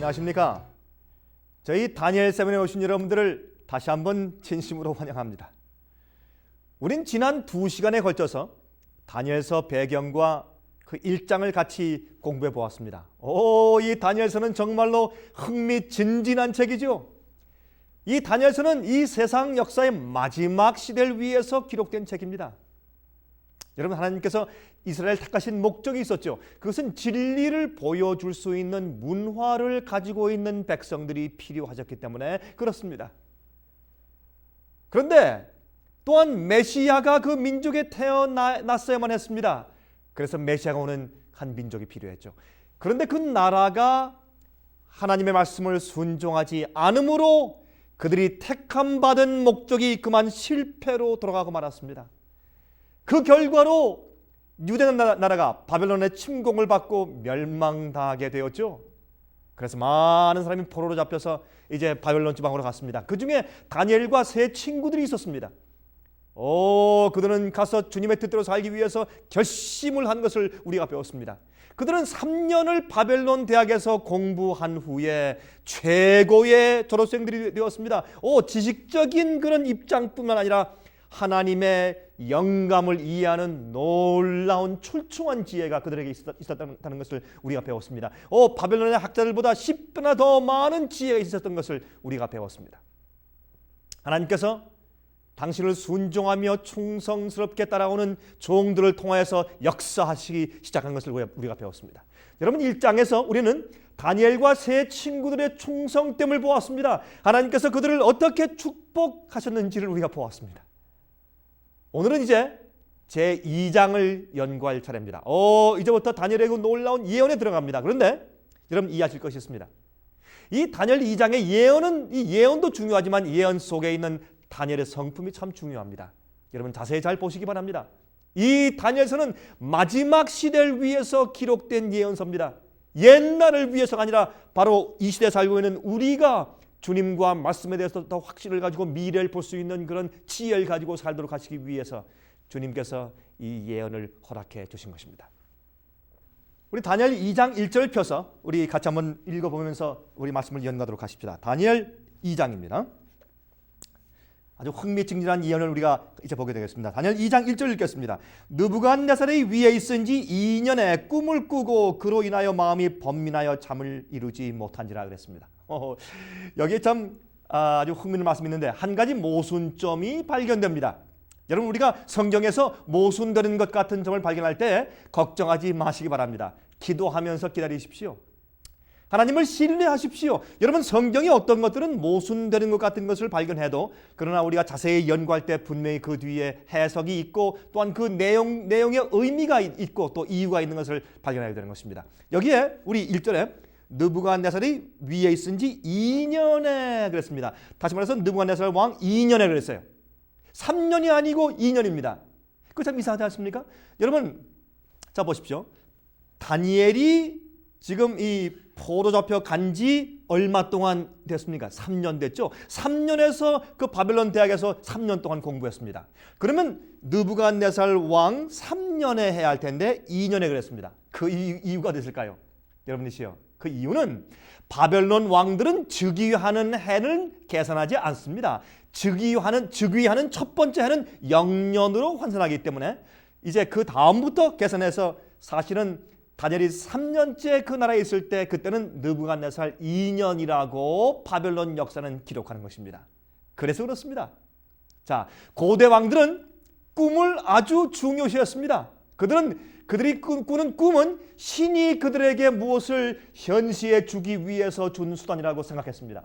안녕하십니까? 저희 다니엘 세븐에 오신 여러분들을 다시 한번 진심으로 환영합니다. 우린 지난 2시간에 걸쳐서 다니엘서 배경과 그 1장을 같이 공부해 보았습니다. 이 다니엘서는 정말로 흥미진진한 책이죠. 이 다니엘서는 이 세상 역사의 마지막 시대를 위해서 기록된 책입니다. 여러분, 하나님께서 이스라엘 택하신 목적이 있었죠. 그것은 진리를 보여줄 수 있는 문화를 가지고 있는 백성들이 필요하셨기 때문에 그렇습니다. 그런데 또한 메시아가 그 민족에 태어났어야만 했습니다. 그래서 메시아가 오는 한 민족이 필요했죠. 그런데 그 나라가 하나님의 말씀을 순종하지 않으므로 그들이 택함받은 목적이 그만 실패로 돌아가고 말았습니다. 그 결과로 유대 나라가 바벨론의 침공을 받고 멸망당하게 되었죠. 그래서 많은 사람이 포로로 잡혀서 이제 바벨론 지방으로 갔습니다. 그 중에 다니엘과 세 친구들이 있었습니다. 그들은 가서 주님의 뜻대로 살기 위해서 결심을 한 것을 우리가 배웠습니다. 그들은 3년을 바벨론 대학에서 공부한 후에 최고의 졸업생들이 되었습니다. 지식적인 그런 입장뿐만 아니라 하나님의 영감을 이해하는 놀라운 출중한 지혜가 그들에게 있었다는 것을 우리가 배웠습니다. 바벨론의 학자들보다 10배나 더 많은 지혜가 있었던 것을 우리가 배웠습니다. 하나님께서 당신을 순종하며 충성스럽게 따라오는 종들을 통하여서 역사하시기 시작한 것을 우리가 배웠습니다. 여러분, 1장에서 우리는 다니엘과 세 친구들의 충성됨을 보았습니다. 하나님께서 그들을 어떻게 축복하셨는지를 우리가 보았습니다. 오늘은 이제 제2장을 연구할 차례입니다. 이제부터 다니엘의 그 놀라운 예언에 들어갑니다. 그런데 여러분, 이해하실 것이 있습니다. 이 다니엘 2장의 이 예언도 중요하지만 예언 속에 있는 다니엘의 성품이 참 중요합니다. 여러분, 자세히 잘 보시기 바랍니다. 이 다니엘서는 마지막 시대를 위해서 기록된 예언서입니다. 옛날을 위해서가 아니라 바로 이 시대에 살고 있는 우리가 주님과 말씀에 대해서 더 확신을 가지고 미래를 볼 수 있는 그런 지혜를 가지고 살도록 하시기 위해서 주님께서 이 예언을 허락해 주신 것입니다. 우리 다니엘 2장 1절 펴서 우리 같이 한번 읽어보면서 우리 말씀을 연가하도록 하십시다. 다니엘 2장입니다. 아주 흥미진진한 예언을 우리가 이제 보게 되겠습니다. 다니엘 2장 1절 읽겠습니다. 느부갓네살이 위에 있은지 2년에 꿈을 꾸고 그로 인하여 마음이 번민하여 잠을 이루지 못한지라 그랬습니다. 여기에 참 아주 흥미있는 말씀이 있는데 한 가지 모순점이 발견됩니다. 여러분, 우리가 성경에서 모순되는 것 같은 점을 발견할 때 걱정하지 마시기 바랍니다. 기도하면서 기다리십시오. 하나님을 신뢰하십시오. 여러분, 성경에 어떤 것들은 모순되는 것 같은 것을 발견해도 그러나 우리가 자세히 연구할 때 분명히 그 뒤에 해석이 있고 또한 그 내용의 의미가 있고 또 이유가 있는 것을 발견해야 되는 것입니다. 여기에 우리 1절에 느부갓네살이 위에 있은지 2년에 그랬습니다. 다시 말해서 느부갓네살 왕 2년에 그랬어요. 3년이 아니고 2년입니다. 그거 참 이상하지 않습니까? 여러분, 자 보십시오. 다니엘이 지금 이 포로 잡혀 간지 얼마 동안 됐습니까? 3년 됐죠. 3년에서 그 바벨론 대학에서 3년 동안 공부했습니다. 그러면 느부갓네살 왕 3년에 해야 할 텐데 2년에 그랬습니다. 그 이유가 됐을까요? 여러분이시요. 그 이유는 바벨론 왕들은 즉위하는 해는 계산하지 않습니다. 즉위하는 첫 번째 해는 영년으로 환산하기 때문에 이제 그 다음부터 계산해서 사실은 다니엘이 3년째 그 나라에 있을 때 그때는 느부갓네살 2년이라고 바벨론 역사는 기록하는 것입니다. 그래서 그렇습니다. 자, 고대 왕들은 꿈을 아주 중요시했습니다. 그들이 꾸는 꿈은 신이 그들에게 무엇을 현시해 주기 위해서 준 수단이라고 생각했습니다.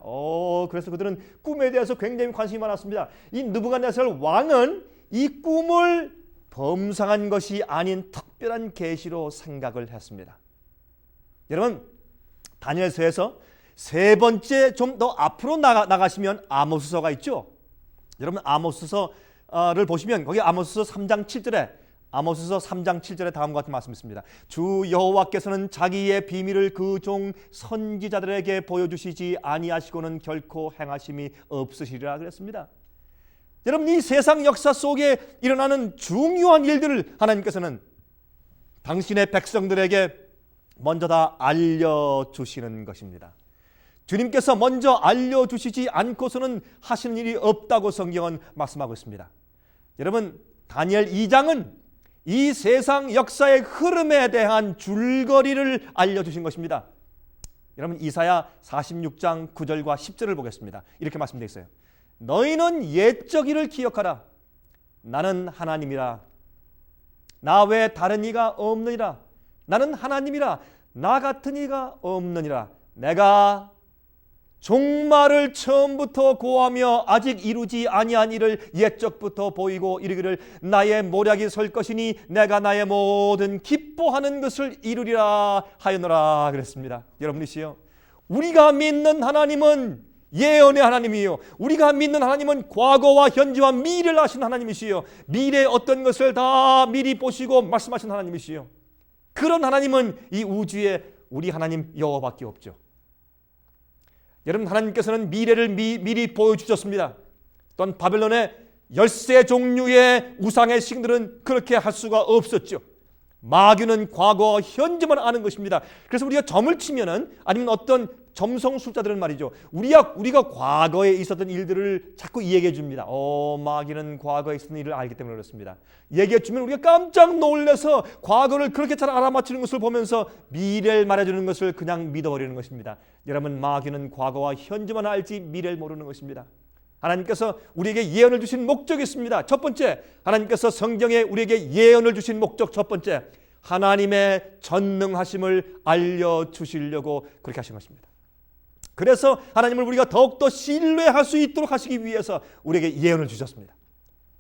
그래서 그들은 꿈에 대해서 굉장히 관심이 많았습니다. 이 느부갓네살 왕은 이 꿈을 범상한 것이 아닌 특별한 계시로 생각을 했습니다. 여러분, 다니엘서에서 세 번째 좀 더 앞으로 나가시면 아모스서가 있죠. 여러분, 아모스서를 보시면 거기 아모스서 3장 7절에 아모스서 3장 7절에 다음과 같은 말씀이 있습니다. 주 여호와께서는 자기의 비밀을 그 종 선지자들에게 보여주시지 아니하시고는 결코 행하심이 없으시리라 그랬습니다. 여러분, 이 세상 역사 속에 일어나는 중요한 일들을 하나님께서는 당신의 백성들에게 먼저 다 알려주시는 것입니다. 주님께서 먼저 알려주시지 않고서는 하시는 일이 없다고 성경은 말씀하고 있습니다. 여러분, 다니엘 2장은 이 세상 역사의 흐름에 대한 줄거리를 알려주신 것입니다. 여러분, 이사야 46장 9절과 10절을 보겠습니다. 이렇게 말씀되어 있어요. 너희는 옛적 일을 기억하라. 나는 하나님이라. 나 외에 다른 이가 없느니라. 나는 하나님이라. 나 같은 이가 없느니라. 내가 종말을 처음부터 고하며 아직 이루지 아니한 일을 옛적부터 보이고 이르기를 나의 모략이 설 것이니 내가 나의 모든 기뻐하는 것을 이루리라 하였노라 그랬습니다. 여러분이시여, 우리가 믿는 하나님은 예언의 하나님이요, 우리가 믿는 하나님은 과거와 현재와 미래를 아신 하나님이시요, 미래의 어떤 것을 다 미리 보시고 말씀하신 하나님이시요, 그런 하나님은 이 우주에 우리 하나님 여호와밖에 없죠. 여러분, 하나님께서는 미래를 미리 보여주셨습니다. 또한 바벨론의 13 종류의 우상의 신들은 그렇게 할 수가 없었죠. 마귀는 과거와 현재만 아는 것입니다. 그래서 우리가 점을 치면은, 아니면 어떤 점성술자들은 말이죠, 우리가 과거에 있었던 일들을 자꾸 얘기해 줍니다. 마귀는 과거에 있었던 일을 알기 때문에 그렇습니다. 얘기해 주면 우리가 깜짝 놀라서 과거를 그렇게 잘 알아맞히는 것을 보면서 미래를 말해주는 것을 그냥 믿어버리는 것입니다. 여러분, 마귀는 과거와 현재만 알지 미래를 모르는 것입니다. 하나님께서 우리에게 예언을 주신 목적이 있습니다. 첫 번째, 하나님께서 성경에 우리에게 예언을 주신 목적 첫 번째, 하나님의 전능하심을 알려주시려고 그렇게 하신 것입니다. 그래서 하나님을 우리가 더욱더 신뢰할 수 있도록 하시기 위해서 우리에게 예언을 주셨습니다.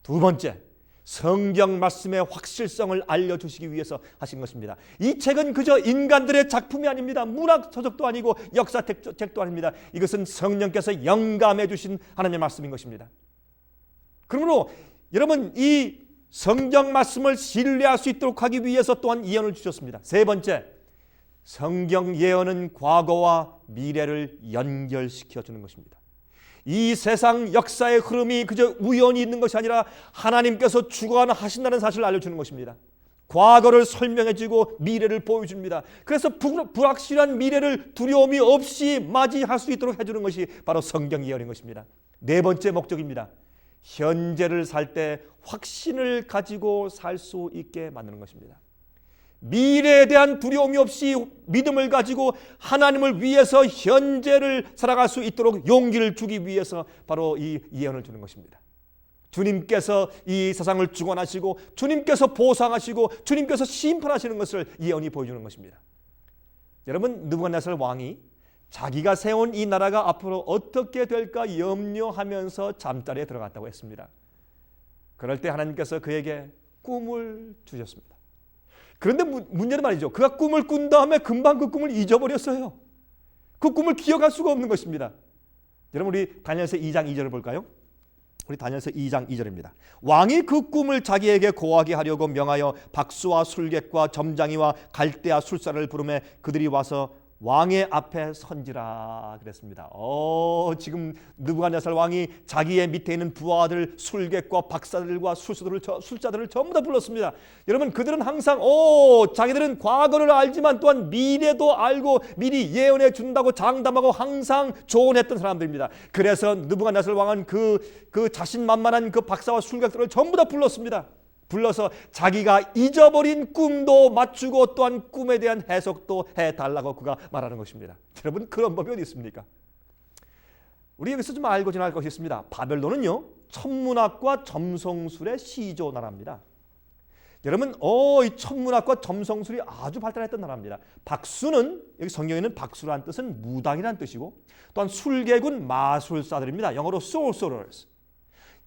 두 번째, 성경 말씀의 확실성을 알려주시기 위해서 하신 것입니다. 이 책은 그저 인간들의 작품이 아닙니다. 문학 서적도 아니고 역사 책도 아닙니다. 이것은 성령께서 영감해 주신 하나님의 말씀인 것입니다. 그러므로 여러분, 이 성경 말씀을 신뢰할 수 있도록 하기 위해서 또한 예언을 주셨습니다. 세 번째, 성경 예언은 과거와 미래를 연결시켜 주는 것입니다. 이 세상 역사의 흐름이 그저 우연히 있는 것이 아니라 하나님께서 주관하신다는 사실을 알려주는 것입니다. 과거를 설명해주고 미래를 보여줍니다. 그래서 불확실한 미래를 두려움이 없이 맞이할 수 있도록 해주는 것이 바로 성경 예언인 것입니다. 네 번째 목적입니다. 현재를 살 때 확신을 가지고 살 수 있게 만드는 것입니다. 미래에 대한 두려움이 없이 믿음을 가지고 하나님을 위해서 현재를 살아갈 수 있도록 용기를 주기 위해서 바로 이 예언을 주는 것입니다. 주님께서 이 세상을 주관하시고 주님께서 보상하시고 주님께서 심판하시는 것을 예언이 보여주는 것입니다. 여러분, 느부갓네살 왕이 자기가 세운 이 나라가 앞으로 어떻게 될까 염려하면서 잠자리에 들어갔다고 했습니다. 그럴 때 하나님께서 그에게 꿈을 주셨습니다. 그런데 문제는 말이죠, 그가 꿈을 꾼 다음에 금방 그 꿈을 잊어버렸어요. 그 꿈을 기억할 수가 없는 것입니다. 여러분, 우리 다니엘서 2장 2절을 볼까요? 우리 다니엘서 2장 2절입니다. 왕이 그 꿈을 자기에게 고하게 하려고 명하여 박수와 술객과 점장이와 갈대아 술사를 부르매 그들이 와서 왕의 앞에 선지라 그랬습니다. 지금 느부갓네살 왕이 자기의 밑에 있는 부하들, 술객과 박사들과 술자들을 전부 다 불렀습니다. 여러분, 그들은 항상 자기들은 과거를 알지만 또한 미래도 알고 미리 예언해 준다고 장담하고 항상 조언했던 사람들입니다. 그래서 느부갓네살 왕은 그 자신만만한 그 박사와 술객들을 전부 다 불렀습니다. 불러서 자기가 잊어버린 꿈도 맞추고 또한 꿈에 대한 해석도 해달라고 그가 말하는 것입니다. 여러분, 그런 법이 어디 있습니까? 우리 여기서 좀 알고 지날 것이 있습니다. 바벨론은요, 천문학과 점성술의 시조 나라입니다. 여러분, 이 천문학과 점성술이 아주 발달했던 나라입니다. 박수는, 여기 성경에는 박수라는 뜻은 무당이라는 뜻이고, 또한 술객은 마술사들입니다. 영어로 sorcerers.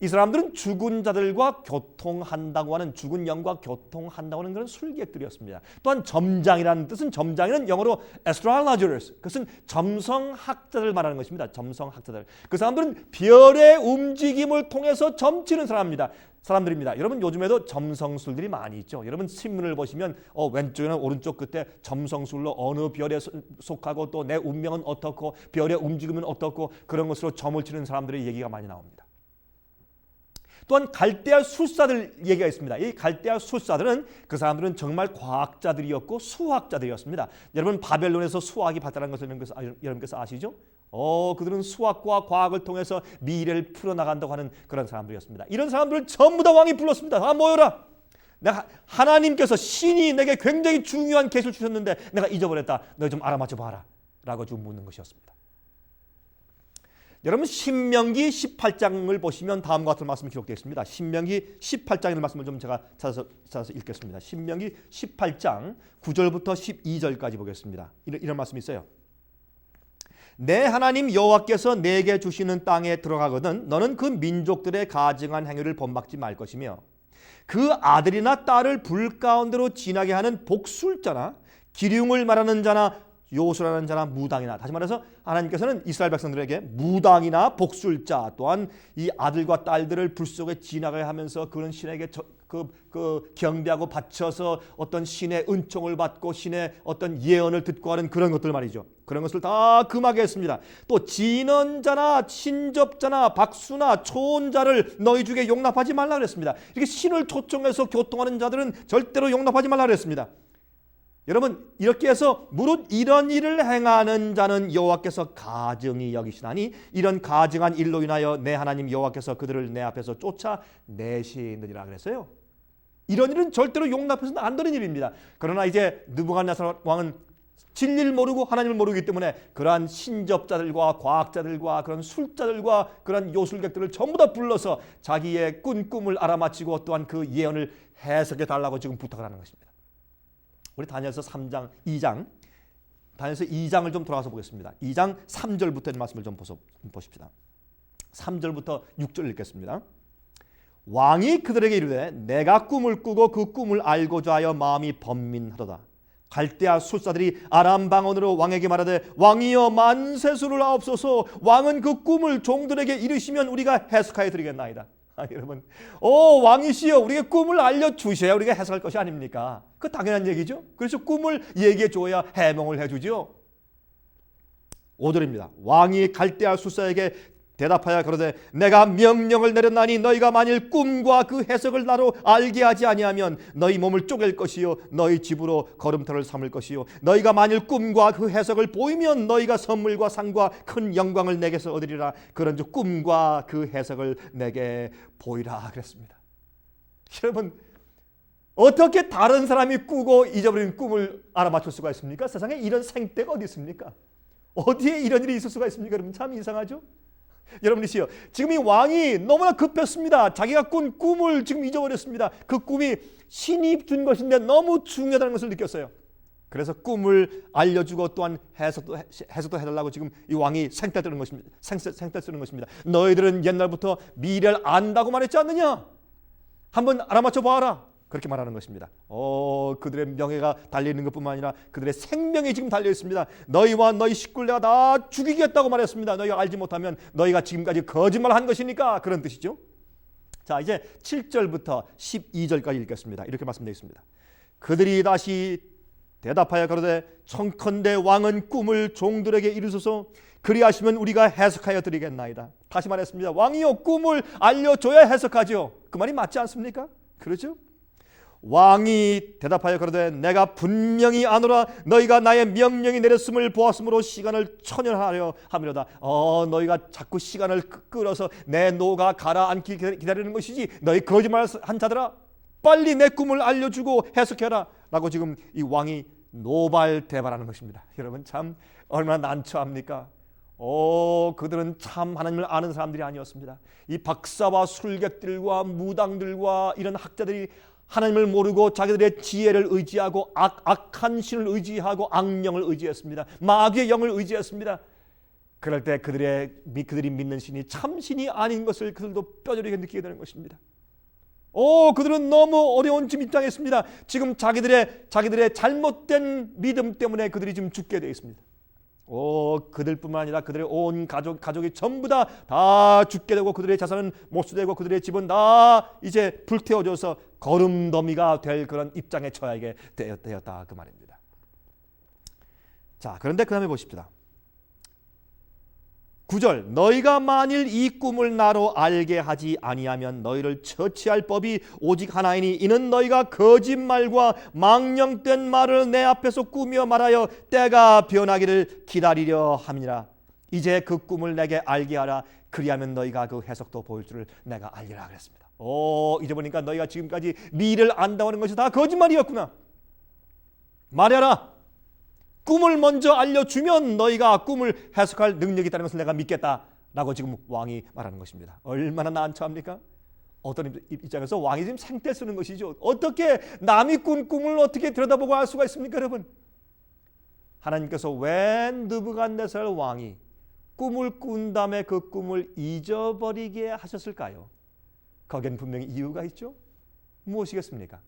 이 사람들은 죽은 자들과 교통한다고 하는, 죽은 영과 교통한다고 하는 그런 술객들이었습니다. 또한 점장이라는 뜻은, 점장이는 영어로 astrologers, 그것은 점성학자들 말하는 것입니다. 점성학자들. 그 사람들은 별의 움직임을 통해서 점치는 사람들입니다. 여러분, 요즘에도 점성술들이 많이 있죠. 여러분, 신문을 보시면 왼쪽이나 오른쪽 끝에 점성술로 어느 별에 속하고 또 내 운명은 어떻고 별의 움직임은 어떻고 그런 것으로 점을 치는 사람들의 얘기가 많이 나옵니다. 또한 갈대아 술사들 얘기가 있습니다. 이 갈대아 술사들은, 그 사람들은 정말 과학자들이었고 수학자들이었습니다. 여러분, 바벨론에서 수학이 발달한 것을 여러분께서 아시죠? 그들은 수학과 과학을 통해서 미래를 풀어나간다고 하는 그런 사람들이었습니다. 이런 사람들을 전부 다 왕이 불렀습니다. 다 모여라. 내가 하나님께서 신이 내게 굉장히 중요한 계시를 주셨는데 내가 잊어버렸다. 너희 좀 알아맞혀 봐라. 라고 좀 묻는 것이었습니다. 여러분 신명기 18장을 보시면 다음과 같은 말씀이 기록되어 있습니다. 신명기 18장의 말씀을 좀 제가 찾아서 읽겠습니다. 신명기 18장 9절부터 12절까지 보겠습니다. 이런 말씀이 있어요. 내 하나님 여호와께서 내게 주시는 땅에 들어가거든 너는 그 민족들의 가증한 행위를 본받지 말 것이며 그 아들이나 딸을 불 가운데로 지나게 하는 복술자나 기륭을 말하는 자나 요술하는 자나 무당이나, 다시 말해서 하나님께서는 이스라엘 백성들에게 무당이나 복술자 또한 이 아들과 딸들을 불 속에 지나가게 하면서 그런 신에게 경배하고 바쳐서 어떤 신의 은총을 받고 신의 어떤 예언을 듣고 하는 그런 것들 말이죠. 그런 것을 다 금하게 했습니다. 또 진언자나 친접자나 박수나 초혼자를 너희 중에 용납하지 말라 그랬습니다. 이렇게 신을 초청해서 교통하는 자들은 절대로 용납하지 말라 그랬습니다. 여러분 이렇게 해서 무릇 이런 일을 행하는 자는 여호와께서 가증히 여기시나니 이런 가증한 일로 인하여 내 하나님 여호와께서 그들을 내 앞에서 쫓아내시느니라 그랬어요. 이런 일은 절대로 용납해서는 안 되는 일입니다. 그러나 이제 느부갓네살 왕은 진리를 모르고 하나님을 모르기 때문에 그러한 신접자들과 과학자들과 그런 술자들과 그런 요술객들을 전부 다 불러서 자기의 꿈을 알아맞히고 또한 그 예언을 해석해 달라고 지금 부탁을 하는 것입니다. 우리 다니엘서 3장 2장 다니엘서 2장을 좀 돌아가서 보겠습니다. 2장 3절부터 말씀을 좀 보십시다. 3절부터 6절 읽겠습니다. 왕이 그들에게 이르되 내가 꿈을 꾸고 그 꿈을 알고자 하여 마음이 번민하도다. 갈대아 술사들이 아람 방언으로 왕에게 말하되 왕이여 만세수를 하옵소서. 왕은 그 꿈을 종들에게 이르시면 우리가 해석하여 드리겠나이다. 여러분, 왕이시여 우리에게 꿈을 알려주셔야 우리가 해석할 것이 아닙니까? 그 당연한 얘기죠. 그래서 꿈을 얘기해 줘야 해몽을 해주죠. 5절입니다. 왕이 갈대아 술사에게 대답하여 그러되 내가 명령을 내렸나니 너희가 만일 꿈과 그 해석을 나로 알게 하지 아니하면 너희 몸을 쪼갤 것이요 너희 집으로 걸음터를 삼을 것이요 너희가 만일 꿈과 그 해석을 보이면 너희가 선물과 상과 큰 영광을 내게서 얻으리라. 그런즉 꿈과 그 해석을 내게 보이라 그랬습니다. 여러분 어떻게 다른 사람이 꾸고 잊어버린 꿈을 알아맞힐 수가 있습니까? 세상에 이런 생떼가 어디 있습니까? 어디에 이런 일이 있을 수가 있습니까? 여러분 참 이상하죠? 여러분이시여 지금 이 왕이 너무나 급했습니다. 자기가 꾼 꿈을 지금 잊어버렸습니다. 그 꿈이 신이 준 것인데 너무 중요하다는 것을 느꼈어요. 그래서 꿈을 알려주고 또한 해석도 해달라고 지금 이 왕이 생떼 쓰는 것입니다. 생떼 쓰는 것입니다. 너희들은 옛날부터 미래를 안다고 말했지 않느냐? 한번 알아맞혀 봐라. 그렇게 말하는 것입니다. 그들의 명예가 달려있는 것뿐만 아니라 그들의 생명이 지금 달려있습니다. 너희와 너희 식구를 내가 다 죽이겠다고 말했습니다. 너희가 알지 못하면 너희가 지금까지 거짓말한 것이니까 그런 뜻이죠. 자 이제 7절부터 12절까지 읽겠습니다. 이렇게 말씀되어 있습니다. 그들이 다시 대답하여 가로되 청컨대 왕은 꿈을 종들에게 이르소서. 그리하시면 우리가 해석하여 드리겠나이다. 다시 말했습니다. 왕이요 꿈을 알려줘야 해석하죠. 그 말이 맞지 않습니까? 그렇죠? 왕이 대답하여 그러되 내가 분명히 아노라. 너희가 나의 명령이 내렸음을 보았으므로 시간을 천연하려 함이로다. 너희가 자꾸 시간을 끌어서 내 노가 가라앉기 기다리는 것이지. 너희 거짓말한 자들아 빨리 내 꿈을 알려주고 해석해라 라고 지금 이 왕이 노발대발하는 것입니다. 여러분 참 얼마나 난처합니까? 그들은 참 하나님을 아는 사람들이 아니었습니다. 이 박사와 술객들과 무당들과 이런 학자들이 하나님을 모르고 자기들의 지혜를 의지하고 악한 신을 의지하고 악령을 의지했습니다. 마귀의 영을 의지했습니다. 그럴 때 그들이 믿는 신이 참신이 아닌 것을 그들도 뼈저리게 느끼게 되는 것입니다. 그들은 너무 어려운 지금 입장에 있습니다. 지금 자기들의 잘못된 믿음 때문에 그들이 지금 죽게 되어 있습니다. 그들뿐만 아니라 그들의 온 가족이 전부 다 죽게 되고 그들의 자산은 못수되고 그들의 집은 다 이제 불태워져서 거름더미가 될 그런 입장에 처하게 되었다 그 말입니다. 자 그런데 그 다음에 보십시다. 9절 너희가 만일 이 꿈을 나로 알게 하지 아니하면 너희를 처치할 법이 오직 하나이니 이는 너희가 거짓말과 망령된 말을 내 앞에서 꾸며 말하여 때가 변하기를 기다리려 함이니라. 이제 그 꿈을 내게 알게 하라. 그리하면 너희가 그 해석도 보일 줄을 내가 알리라 그랬습니다. 이제 보니까 너희가 지금까지 미래를 안다고 하는 것이 다 거짓말이었구나. 말해라. 꿈을 먼저 알려주면 너희가 꿈을 해석할 능력이 있다는 것을 내가 믿겠다라고 지금 왕이 말하는 것입니다. 얼마나 난처합니까? 어떤 입장에서 왕이 지금 생떼 쓰는 것이죠. 어떻게 남이 꾼 꿈을 어떻게 들여다보고 알 수가 있습니까, 여러분? 하나님께서 왜 느부갓네살 왕이 꿈을 꾼 다음에 그 꿈을 잊어버리게 하셨을까요? 거기엔 분명히 이유가 있죠. 무엇이겠습니까?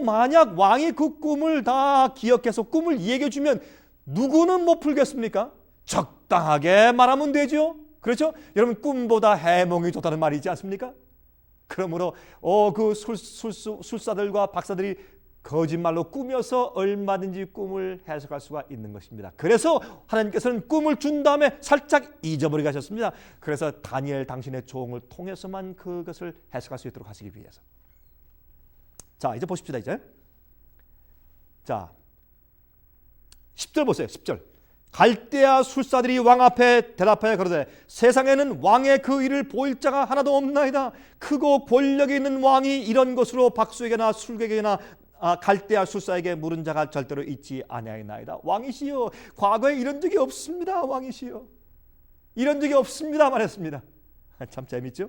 만약 왕이 그 꿈을 다 기억해서 꿈을 얘기해 주면 누구는 못 풀겠습니까? 적당하게 말하면 되죠. 그렇죠? 여러분, 꿈보다 해몽이 좋다는 말이 있지 않습니까? 그러므로 그 술사들과 박사들이 거짓말로 꾸며서 얼마든지 꿈을 해석할 수가 있는 것입니다. 그래서 하나님께서는 꿈을 준 다음에 살짝 잊어버리게 하셨습니다. 그래서 다니엘 당신의 종을 통해서만 그것을 해석할 수 있도록 하시기 위해서. 자, 이제 보십시다. 이제 자 10절 보세요. 10절. 갈대아 술사들이 왕 앞에 대답하여 가로되 세상에는 왕의 그 일을 보일 자가 하나도 없나이다. 크고 권력이 있는 왕이 이런 것으로 박수에게나 술객에게나 갈대아 술사에게 물은 자가 절대로 있지 아니하나이다. 왕이시여, 과거에 이런 적이 없습니다. 왕이시여, 이런 적이 없습니다 말했습니다. 참 재밌죠?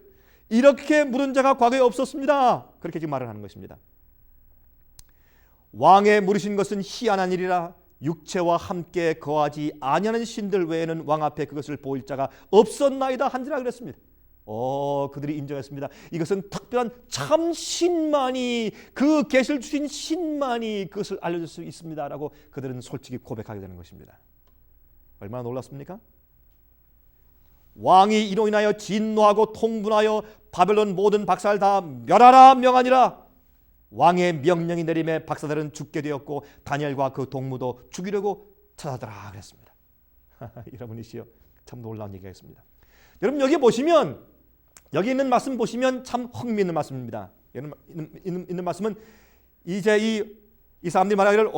이렇게 물은 자가 과거에 없었습니다. 그렇게 지금 말을 하는 것입니다. 왕의 물으신 것은 희한한 일이라 육체와 함께 거하지 아니하는 신들 외에는 왕 앞에 그것을 보일 자가 없었나이다 한지라 그랬습니다. 그들이 인정했습니다. 이것은 특별한 참 신만이, 그 계시를 주신 신만이 그것을 알려줄 수 있습니다라고 그들은 솔직히 고백하게 되는 것입니다. 얼마나 놀랐습니까? 왕이 이로 인하여 진노하고 통분하여 바벨론 모든 박사를 다 멸하라 명하니라. 왕의 명령이 내림에 박사들은 죽게 되었고 다니엘과 그 동무도 죽이려고 찾아더라 그랬습니다. 여러분이시여, 참 놀라운 얘기가 있습니다. 여러분, 여기 보시면, 여기 있는 말씀 보시면 참 흥미있는 말씀입니다. 있는 말씀은 이제 이 사람들이 말하기를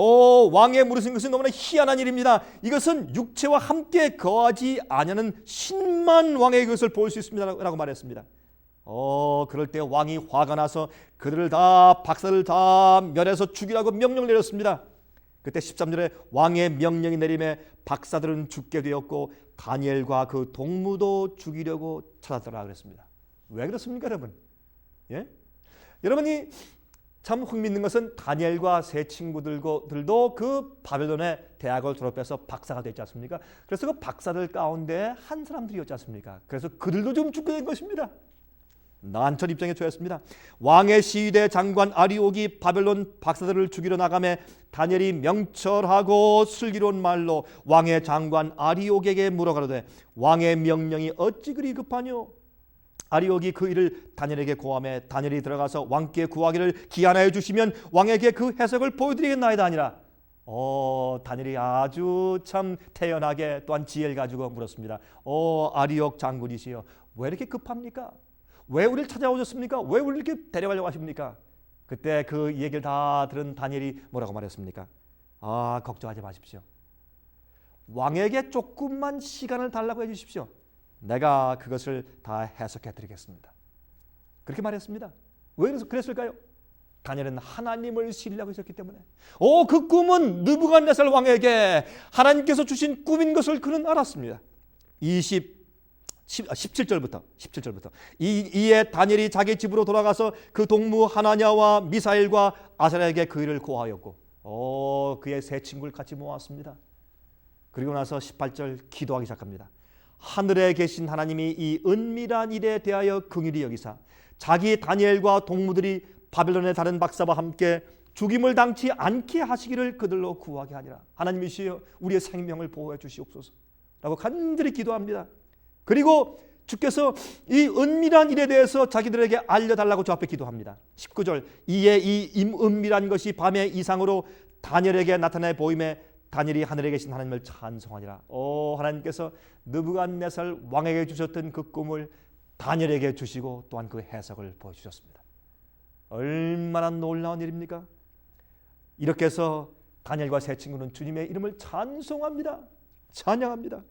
왕의 물으신 것은 너무나 희한한 일입니다. 이것은 육체와 함께 거하지 아니하는 신만 왕의 것을 보일 수 있습니다 라고 말했습니다. 그럴 때 왕이 화가 나서 그들을 다, 박사를 다 멸해서 죽이라고 명령을 내렸습니다. 그때 13절에 왕의 명령이 내림에 박사들은 죽게 되었고 다니엘과 그 동무도 죽이려고 찾았더라 그랬습니다. 왜 그렇습니까, 여러분? 예? 여러분이 참 흥미있는 것은 다니엘과 세 친구들도 그 바벨론의 대학을 졸업해서 박사가 됐지 않습니까? 그래서 그 박사들 가운데 한 사람들이었지 않습니까? 그래서 그들도 좀 죽게 된 것입니다. 난처한 입장에 처했습니다. 왕의 시위대 장관 아리옥이 바벨론 박사들을 죽이러 나가매 다니엘이 명철하고 슬기로운 말로 왕의 장관 아리옥에게 물어가로되 왕의 명령이 어찌 그리 급하뇨? 아리옥이 그 일을 다니엘에게 고하매 다니엘이 들어가서 왕께 구하기를 기한하여 주시면 왕에게 그 해석을 보여드리겠나이다 하니라. 다니엘이 아주 참 태연하게 또한 지혜를 가지고 물었습니다. 아리옥 장군이시여, 왜 이렇게 급합니까? 왜 우리를 찾아오셨습니까? 왜 우리를 이렇게 데려가려고 하십니까? 그때 그 얘기를 다 들은 다니엘이 뭐라고 말했습니까? 걱정하지 마십시오. 왕에게 조금만 시간을 달라고 해주십시오. 내가 그것을 다 해석해 드리겠습니다. 그렇게 말했습니다. 왜 그랬을까요? 다니엘은 하나님을 신뢰하고 있었기 때문에. 그 꿈은 느부갓네살 왕에게 하나님께서 주신 꿈인 것을 그는 알았습니다. 17절부터 이에 다니엘이 자기 집으로 돌아가서 그 동무 하나냐와 미사엘과 아사랴에게 그 일을 고하였고 그의 세 친구를 같이 모았습니다. 그리고 나서 18절 기도하기 시작합니다. 하늘에 계신 하나님이 이 은밀한 일에 대하여 긍휼히 여기사 자기 다니엘과 동무들이 바벨론의 다른 박사와 함께 죽임을 당치 않게 하시기를 그들로 구하게 하니라. 하나님이시여, 우리의 생명을 보호해 주시옵소서 라고 간절히 기도합니다. 그리고 주께서 이 은밀한 일에 대해서 자기들에게 알려달라고 저 앞에 기도합니다. 19절 이에 이 은밀한 것이 밤의 이상으로 다니엘에게 나타내 보임에 다니엘이 하늘에 계신 하나님을 찬송하니라. 하나님께서 느부갓네살 왕에게 주셨던 그 꿈을 다니엘에게 주시고 또한 그 해석을 보여주셨습니다. 얼마나 놀라운 일입니까? 이렇게 해서 다니엘과 세 친구는 주님의 이름을 찬송합니다. 찬양합니다.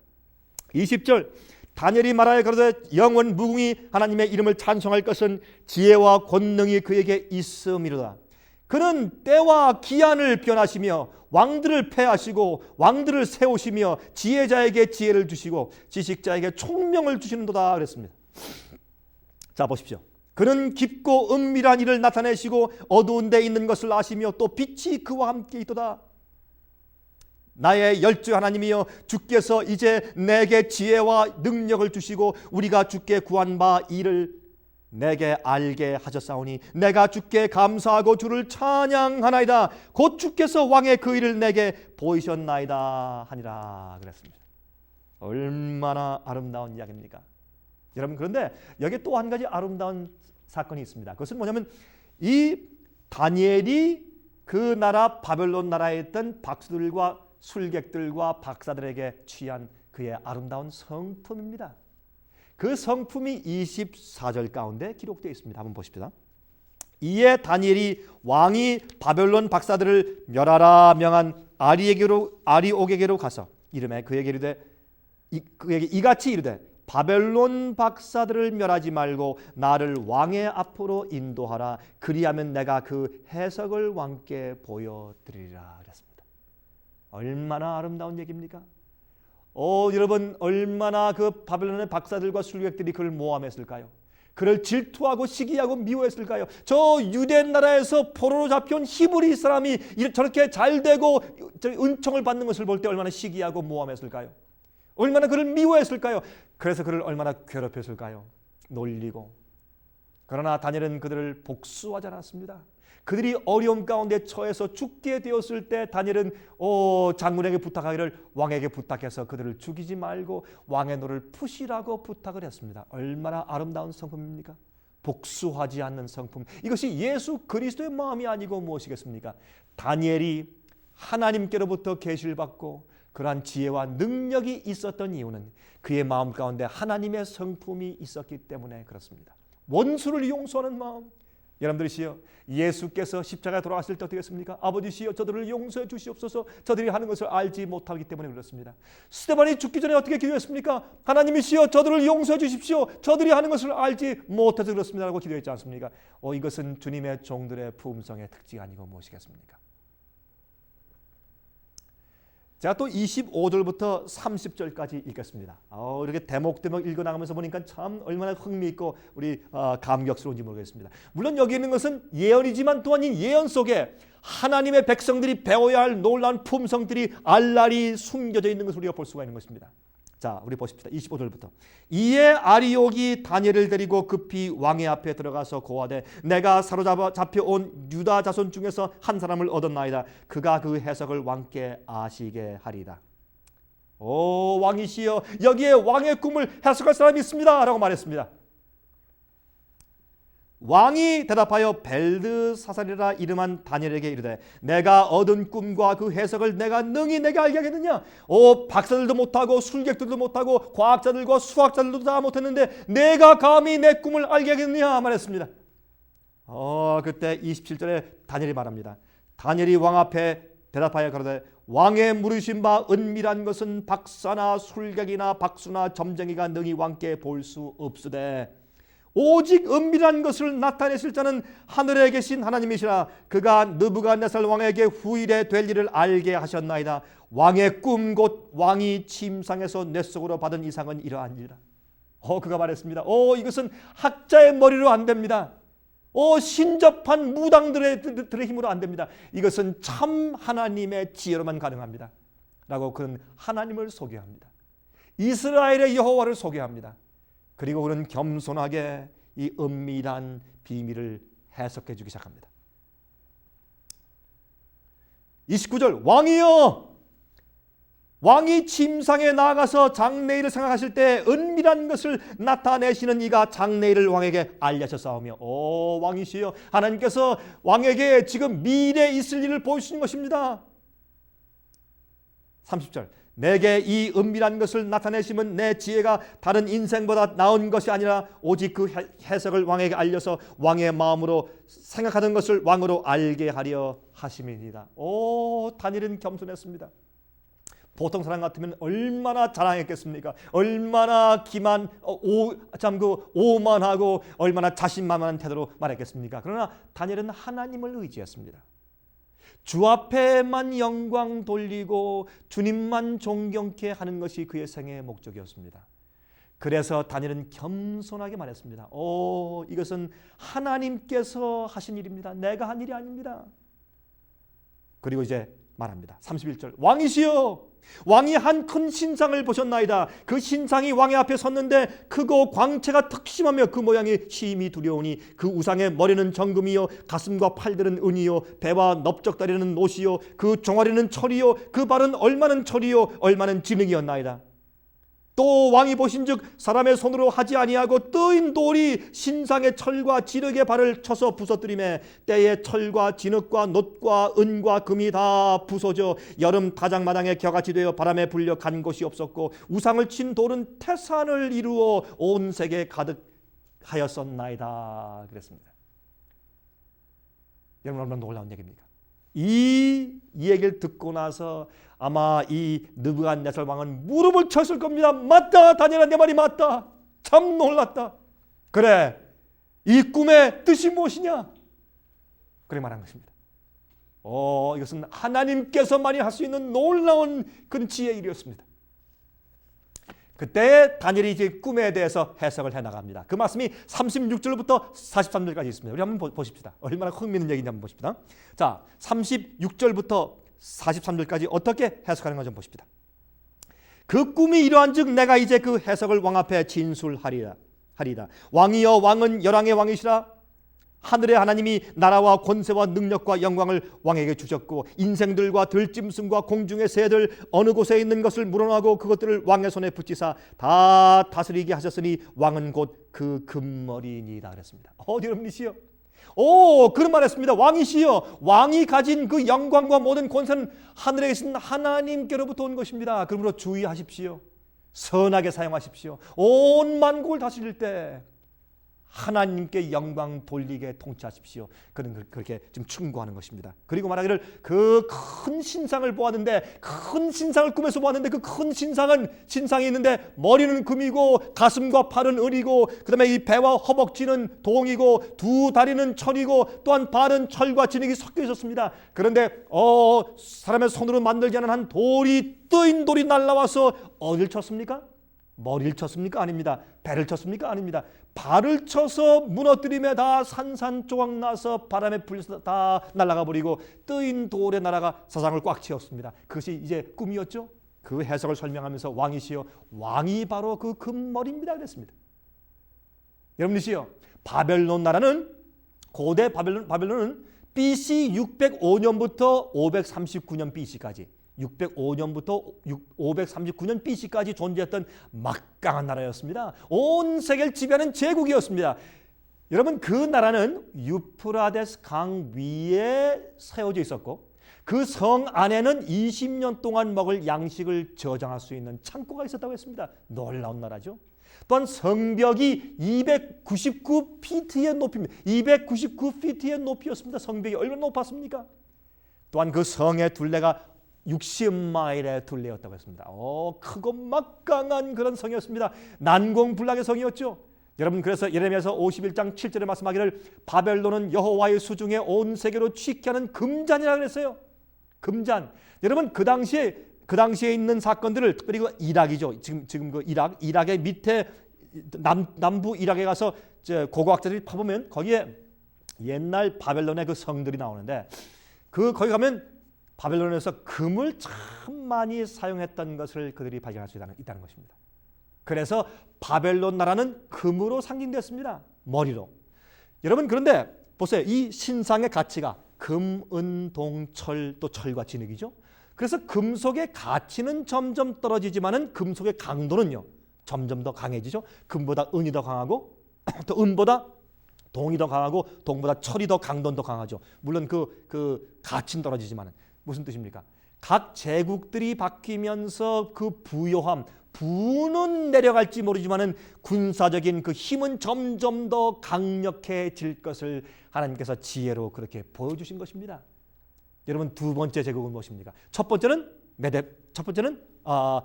20절 다니엘이 말하여 그러되 영원 무궁히 하나님의 이름을 찬송할 것은 지혜와 권능이 그에게 있음이로다. 그는 때와 기한을 변하시며 왕들을 패하시고 왕들을 세우시며 지혜자에게 지혜를 주시고 지식자에게 총명을 주시는도다 그랬습니다. 자 보십시오. 그는 깊고 은밀한 일을 나타내시고 어두운 데 있는 것을 아시며 또 빛이 그와 함께 있도다. 나의 열주 하나님이여 주께서 이제 내게 지혜와 능력을 주시고 우리가 주께 구한 바 이를 내게 알게 하셨사오니 내가 주께 감사하고 주를 찬양하나이다. 곧 주께서 왕의 그 일을 내게 보이셨나이다 하니라 그랬습니다. 얼마나 아름다운 이야기입니까? 여러분, 그런데 여기 또 한 가지 아름다운 사건이 있습니다. 그것은 뭐냐면 이 다니엘이 그 나라 바벨론 나라에 있던 박수들과 술객들과 박사들에게 취한 그의 아름다운 성품입니다. 그 성품이 24절 가운데 기록되어 있습니다. 한번 보십시다. 이에 다니엘이 왕이 바벨론 박사들을 멸하라 명한 아리옥에게로 가서 이름에 그에게 이같이 이르되 바벨론 박사들을 멸하지 말고 나를 왕의 앞으로 인도하라. 그리하면 내가 그 해석을 왕께 보여드리리라 그랬습니다. 얼마나 아름다운 얘기입니까? 여러분, 얼마나 그 바벨론의 박사들과 술객들이 그를 모함했을까요? 그를 질투하고 시기하고 미워했을까요? 저 유대 나라에서 포로로 잡혀온 히브리 사람이 저렇게 잘되고 은총을 받는 것을 볼 때 얼마나 시기하고 모함했을까요? 얼마나 그를 미워했을까요? 그래서 그를 얼마나 괴롭혔을까요? 놀리고. 그러나 다니엘은 그들을 복수하지 않았습니다. 그들이 어려움 가운데 처해서 죽게 되었을 때 다니엘은 장군에게 부탁하기를 왕에게 부탁해서 그들을 죽이지 말고 왕의 노를 푸시라고 부탁을 했습니다. 얼마나 아름다운 성품입니까? 복수하지 않는 성품. 이것이 예수 그리스도의 마음이 아니고 무엇이겠습니까? 다니엘이 하나님께로부터 계시를 받고 그러한 지혜와 능력이 있었던 이유는 그의 마음 가운데 하나님의 성품이 있었기 때문에 그렇습니다. 원수를 용서하는 마음. 여러분들이시여, 예수께서 십자가에 돌아가실 때 어떻게 했습니까? 아버지시여 저들을 용서해 주시옵소서. 저들이 하는 것을 알지 못하기 때문에 그렇습니다. 스데반이 죽기 전에 어떻게 기도했습니까? 하나님이시여 저들을 용서해 주십시오. 저들이 하는 것을 알지 못해서 그렇습니다 라고 기도했지 않습니까? 이것은 주님의 종들의 품성의 특징이 아니고 무엇이겠습니까? 제가 또 25절부터 30절까지 읽겠습니다. 이렇게 대목대목 읽어나가면서 보니까 참 얼마나 흥미있고 우리 감격스러운지 모르겠습니다. 물론 여기 있는 것은 예언이지만 또한 이 예언 속에 하나님의 백성들이 배워야 할 놀라운 품성들이 알알이 숨겨져 있는 것을 우리가 볼 수가 있는 것입니다. 자, 우리 보십시다. 25절부터. 이에 아리옥이 다니엘을 데리고 급히 왕의 앞에 들어가서 고하되 내가 사로잡혀온 유다 자손 중에서 한 사람을 얻었나이다. 그가 그 해석을 왕께 아시게 하리이다. 왕이시여 여기에 왕의 꿈을 해석할 사람이 있습니다 라고 말했습니다. 왕이 대답하여 벨드사살이라 이름한 다니엘에게 이르되 내가 얻은 꿈과 그 해석을 내가 능히 내게 알게 하겠느냐? 박사들도 못하고 술객들도 못하고 과학자들과 수학자들도 다 못했는데 내가 감히 내 꿈을 알게 하겠느냐 말했습니다. 그때 27절에 다니엘이 말합니다. 다니엘이 왕 앞에 대답하여 그러되 왕의 물으신 바 은밀한 것은 박사나 술객이나 박수나 점쟁이가 능히 왕께 볼 수 없으되 오직 은밀한 것을 나타내실 자는 하늘에 계신 하나님이시라. 그가 느부갓네살 왕에게 후일에 될 일을 알게 하셨나이다. 왕의 꿈 곧 왕이 침상에서 뇌 속으로 받은 이상은 이러하니라. 그가 말했습니다. 이것은 학자의 머리로 안 됩니다. 신접한 무당들의 힘으로 안 됩니다. 이것은 참 하나님의 지혜로만 가능합니다 라고 그는 하나님을 소개합니다. 이스라엘의 여호와를 소개합니다. 그리고 그는 겸손하게 이 은밀한 비밀을 해석해 주기 시작합니다. 29절 왕이여, 왕이 침상에 나아가서 장래일을 생각하실 때 은밀한 것을 나타내시는 이가 장래일을 왕에게 알려셨사오며 왕이시여 하나님께서 왕에게 지금 미래에 있을 일을 보여주시는 것입니다. 30절 내게 이 은밀한 것을 나타내시면 내 지혜가 다른 인생보다 나은 것이 아니라 오직 그 해석을 왕에게 알려서 왕의 마음으로 생각하는 것을 왕으로 알게 하려 하심이니이다. 다니엘은 겸손했습니다. 보통 사람 같으면 얼마나 자랑했겠습니까? 얼마나 오만하고 얼마나 자신만만한 태도로 말했겠습니까? 그러나 다니엘은 하나님을 의지했습니다. 주 앞에만 영광 돌리고 주님만 존경케 하는 것이 그의 생애의 목적이었습니다. 그래서 다니엘은 겸손하게 말했습니다. 이것은 하나님께서 하신 일입니다. 내가 한 일이 아닙니다. 그리고 이제 말합니다. 31절, 왕이시여, 왕이 한 큰 신상을 보셨나이다. 그 신상이 왕의 앞에 섰는데 크고 광채가 특심하며 그 모양이 심히 두려우니 그 우상의 머리는 정금이요 가슴과 팔들은 은이요 배와 넓적다리는 노시요 그 종아리는 철이요 그 발은 얼마는 철이요 얼마는 진흙이었나이다. 또 왕이 보신즉 사람의 손으로 하지 아니하고 뜨인 돌이 신상의 철과 진흙의 발을 쳐서 부서뜨리매 때에 철과 진흙과 놋과 은과 금이 다 부서져 여름 다장마당에 겨같이 되어 바람에 불려 간 곳이 없었고 우상을 친 돌은 태산을 이루어 온 세계에 가득하였었나이다. 그랬습니다. 여러분 얼마나 놀라운 얘기입니까? 이 얘기를 듣고 나서 아마 이 느부갓네살 왕은 무릎을 쳤을 겁니다. 맞다, 다니엘아, 내 말이 맞다. 참 놀랐다. 그래, 이 꿈의 뜻이 무엇이냐? 그렇게 말한 것입니다. 이것은 하나님께서만이 할 수 있는 놀라운 그런 지혜의 일이었습니다. 그때 다니엘이 이제 꿈에 대해서 해석을 해나갑니다. 그 말씀이 36절부터 43절까지 있습니다. 우리 한번 보십시다. 얼마나 흥미있는 얘기인지 한번 보십시다. 자, 36절부터 43절까지 어떻게 해석하는 가 좀 보십시다. 그 꿈이 이러한즉 내가 이제 그 해석을 왕 앞에 진술하리라. 왕이여, 왕은 열왕의 왕이시라. 하늘의 하나님이 나라와 권세와 능력과 영광을 왕에게 주셨고 인생들과 들짐승과 공중의 새들 어느 곳에 있는 것을 물어나고 그것들을 왕의 손에 붙이사 다 다스리게 하셨으니 왕은 곧 그 금머리니이다. 그랬습니다. 여러분이시여, 그런 말했습니다. 왕이시여, 왕이 가진 그 영광과 모든 권세는 하늘에 계신 하나님께로부터 온 것입니다. 그러므로 주의하십시오. 선하게 사용하십시오. 온 만국을 다스릴 때 하나님께 영광 돌리게 통치하십시오. 그렇게 지금 충고하는 것입니다. 그리고 말하기를 그 큰 신상을 보았는데, 큰 신상을 꿈에서 보았는데 그 큰 신상이 있는데 머리는 금이고 가슴과 팔은 은이고 그 다음에 이 배와 허벅지는 동이고 두 다리는 철이고 또한 발은 철과 진흙이 섞여 있었습니다. 그런데 사람의 손으로 만들지 않은 한 돌이 뜨인 돌이 날라와서 어딜 쳤습니까? 머리를 쳤습니까? 아닙니다. 배를 쳤습니까? 아닙니다. 발을 쳐서 무너뜨림에 다 산산조각 나서 바람에 불려서 다 날아가 버리고 뜨인 돌의 나라가 사상을 꽉 채웠습니다. 그것이 이제 꿈이었죠. 그 해석을 설명하면서 왕이시여, 왕이 바로 그 금머리입니다. 그랬습니다. 여러분이시여, 바벨론 나라는, 고대 바벨론은 BC 605년부터 539년 BC까지 605년부터 539년 BC까지 존재했던 막강한 나라였습니다. 온 세계를 지배하는 제국이었습니다. 여러분, 그 나라는 유프라데스 강 위에 세워져 있었고 그 성 안에는 20년 동안 먹을 양식을 저장할 수 있는 창고가 있었다고 했습니다. 놀라운 나라죠. 또한 성벽이 299피트의 높이입니다. 299피트의 높이였습니다. 성벽이 얼마나 높았습니까? 또한 그 성의 둘레가 60마일의 둘레였다고 했습니다. 크고 막강한 그런 성이었습니다. 난공불락의 성이었죠. 여러분, 그래서 예레미야서 51장 7절에 말씀하기를 바벨론은 여호와의 수중에 온 세계로 취케하는 금잔이라 그랬어요. 금잔. 여러분, 그 당시에 있는 사건들을, 그리고 이락이죠. 지금 그 이락의 밑에 남부 이락에 가서 고고학자들이 파보면 거기에 옛날 바벨론의 그 성들이 나오는데 거기 가면 바벨론에서 금을 참 많이 사용했던 것을 그들이 발견할 수 있다는 것입니다. 그래서 바벨론 나라는 금으로 상징됐습니다. 머리로. 여러분, 그런데 보세요. 이 신상의 가치가 금, 은, 동, 철, 또 철과 진흙이죠. 그래서 금속의 가치는 점점 떨어지지만은 금속의 강도는요 점점 더 강해지죠. 금보다 은이 더 강하고 또 은보다 동이 더 강하고 동보다 철이 더 강도는 더 강하죠. 물론 그 가치는 떨어지지만은. 무슨 뜻입니까? 각 제국들이 바뀌면서 그 부는 내려갈지 모르지만은 군사적인 그 힘은 점점 더 강력해질 것을 하나님께서 지혜로 그렇게 보여주신 것입니다. 여러분, 두 번째 제국은 무엇입니까? 첫 번째는 첫 번째는